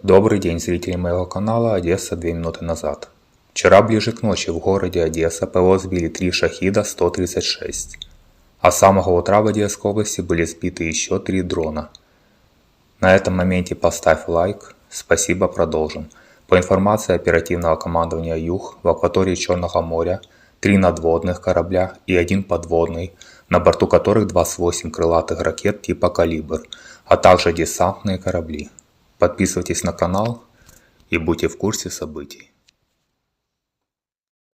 Добрый день, зрители моего канала «Одесса 2 минуты назад». Вчера ближе к ночи в городе Одесса ПВО сбили 3 «Шахида-136», а с самого утра в Одесской области были сбиты еще 3 дрона. На этом моменте поставь лайк. Спасибо, продолжим. По информации оперативного командования «Юг», в акватории Черного моря 3 надводных корабля и 1 подводный, на борту которых 28 крылатых ракет типа «Калибр», а также десантные корабли. Подписывайтесь на канал и будьте в курсе событий.